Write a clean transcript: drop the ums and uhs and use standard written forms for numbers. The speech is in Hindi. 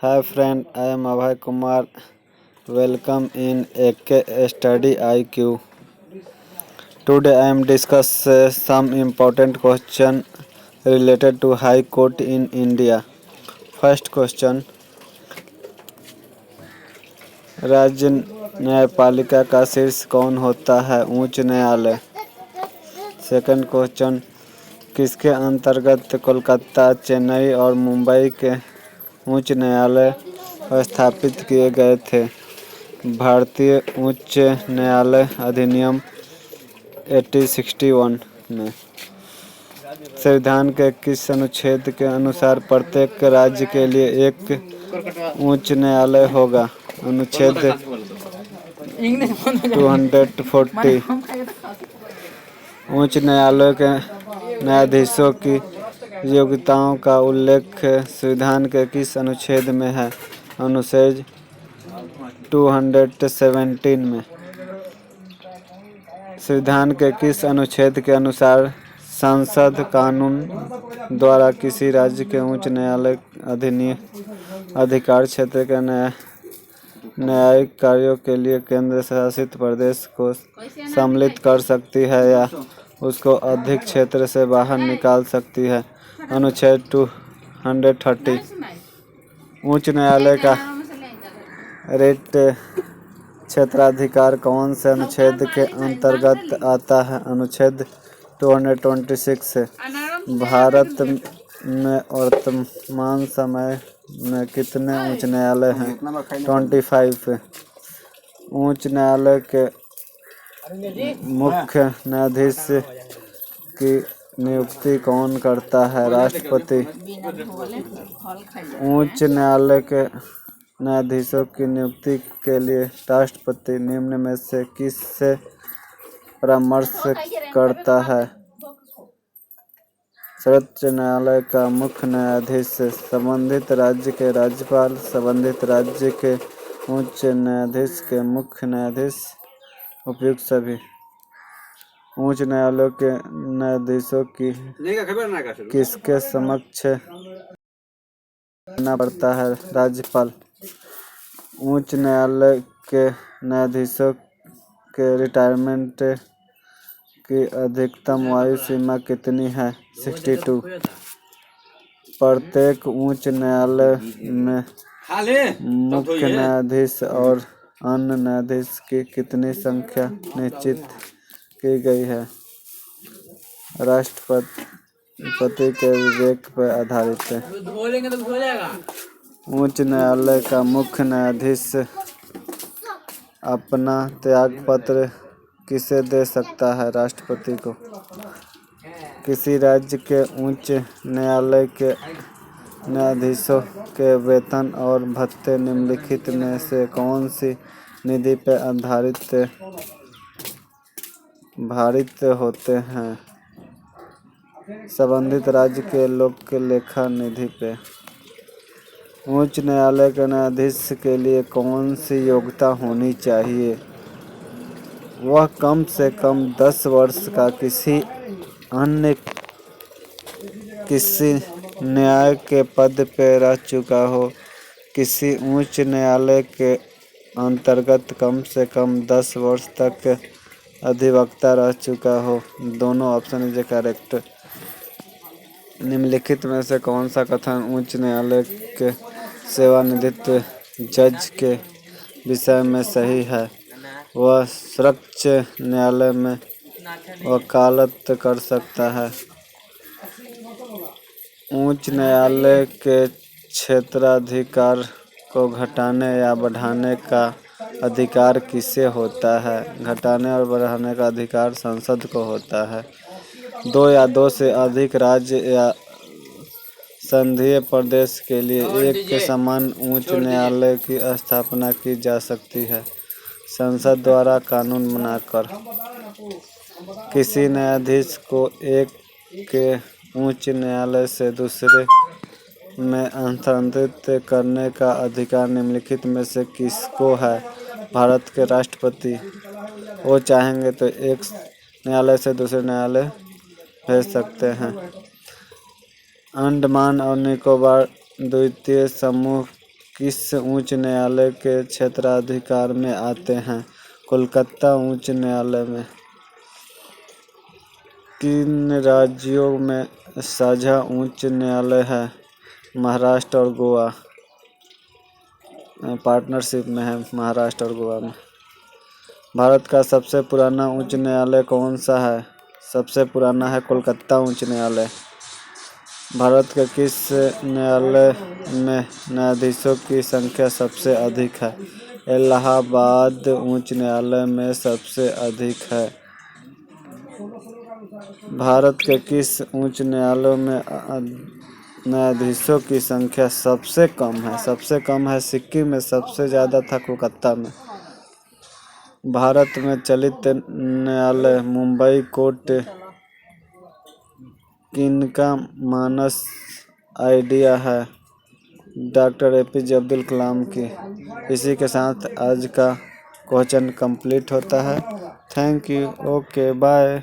Hi friend, I am Abhay Kumar. Welcome in AK Study IQ. Today I am discuss some important question related to High Court in India. First question, राज्य न्यायपालिका का शीर्ष कौन होता है? उच्च न्यायालय। सेकंड क्वेश्चन, किसके अंतर्गत कोलकाता, चेन्नई और मुंबई के उच्च न्यायालय स्थापित किए गए थे? भारतीय उच्च न्यायालय अधिनियम 1861 में। संविधान के किस अनुच्छेद के अनुसार प्रत्येक राज्य के लिए एक उच्च न्यायालय होगा? अनुच्छेद 240। उच्च न्यायालय के न्यायाधीशों की योग्यताओं का उल्लेख संविधान के किस अनुच्छेद में है? अनुच्छेद 217 में। संविधान के किस अनुच्छेद के अनुसार संसद कानून द्वारा किसी राज्य के उच्च न्यायालय अधिकार क्षेत्र के न्यायिक कार्यों के लिए केंद्र शासित प्रदेश को सम्मिलित कर सकती है या उसको अधिक क्षेत्र से बाहर निकाल सकती है? अनुच्छेद 230। उच्च न्यायालय का रेट क्षेत्राधिकार कौन से अनुच्छेद के अंतर्गत आता है? अनुच्छेद 226 से। भारत में वर्तमान समय में कितने उच्च न्यायालय हैं? 25। उच्च न्यायालय के मुख्य न्यायाधीश की नियुक्ति कौन करता है? राष्ट्रपति। उच्च न्यायालय के न्यायाधीशों की नियुक्ति के लिए राष्ट्रपति निम्न में से किससे परामर्श करता है? सर्वोच्च न्यायालय का मुख्य न्यायाधीश, संबंधित राज्य के राज्यपाल, संबंधित राज्य के उच्च न्यायाधीश के मुख्य न्यायाधीश, उपयुक्त सभी। उच्च न्यायालयों के न्यायाधीशों की किसके समक्ष रहना पड़ता है? राज्यपाल। उच्च न्यायालय के न्यायाधीशों के रिटायरमेंट की अधिकतम आयु सीमा कितनी है? 62। प्रत्येक उच्च न्यायालय में मुख्य न्यायाधीश और अन्य न्यायाधीश की कितनी संख्या निश्चित की गई है? राष्ट्रपति के विवेक पर आधारित है। उच्च न्यायालय का मुख्य न्यायाधीश अपना त्यागपत्र किसे दे सकता है? राष्ट्रपति को। किसी राज्य के उच्च न्यायालय के न्यायाधीशों के वेतन और भत्ते निम्नलिखित में से कौन सी निधि पर भारित होते हैं? संबंधित राज्य के लोक लेखा निधि पे। उच्च न्यायालय के न्यायाधीश के लिए कौन सी योग्यता होनी चाहिए? वह कम से कम 10 वर्ष का किसी न्याय के पद पर रह चुका हो, किसी उच्च न्यायालय के अंतर्गत कम से कम 10 वर्ष तक अधिवक्ता रह चुका हो। दोनों ऑप्शन इज करेक्ट। निम्नलिखित में से कौन सा कथन उच्च न्यायालय के सेवानिवृत्त जज के विषय में सही है? वह सर्वोच्च न्यायालय में वकालत कर सकता है। उच्च न्यायालय के क्षेत्राधिकार को घटाने या बढ़ाने का अधिकार किसे होता है? घटाने और बढ़ाने का अधिकार संसद को होता है। 2 या 2 से अधिक राज्य या संघीय प्रदेश के लिए एक समान उच्च न्यायालय की स्थापना की जा सकती है, संसद द्वारा कानून बनाकर। किसी न्यायाधीश को एक के उच्च न्यायालय से दूसरे में स्थानांतरित करने का अधिकार निम्नलिखित में से किसको है? भारत के राष्ट्रपति। वो चाहेंगे तो एक न्यायालय से दूसरे न्यायालय भेज सकते हैं। अंडमान और निकोबार द्वीपीय समूह किस उच्च न्यायालय के क्षेत्राधिकार में आते हैं? कोलकाता उच्च न्यायालय में। किन राज्यों में साझा उच्च न्यायालय है? महाराष्ट्र और गोवा। पार्टनरशिप में है महाराष्ट्र और गोवा में। भारत का सबसे पुराना उच्च न्यायालय कौन सा है? सबसे पुराना है कोलकाता उच्च न्यायालय। भारत के किस न्यायालय में न्यायाधीशों की संख्या सबसे अधिक है? इलाहाबाद उच्च न्यायालय में सबसे अधिक है। भारत के किस उच्च न्यायालय में न्यायाधीशों की संख्या सबसे कम है? सबसे कम है सिक्किम में, सबसे ज़्यादा था कोलकाता में। भारत में चलित न्यायालय मुंबई कोर्ट किनका मानस आइडिया है? डॉक्टर APJ अब्दुल कलाम की। इसी के साथ आज का क्वेश्चन कंप्लीट होता है। Thank you. Okay bye.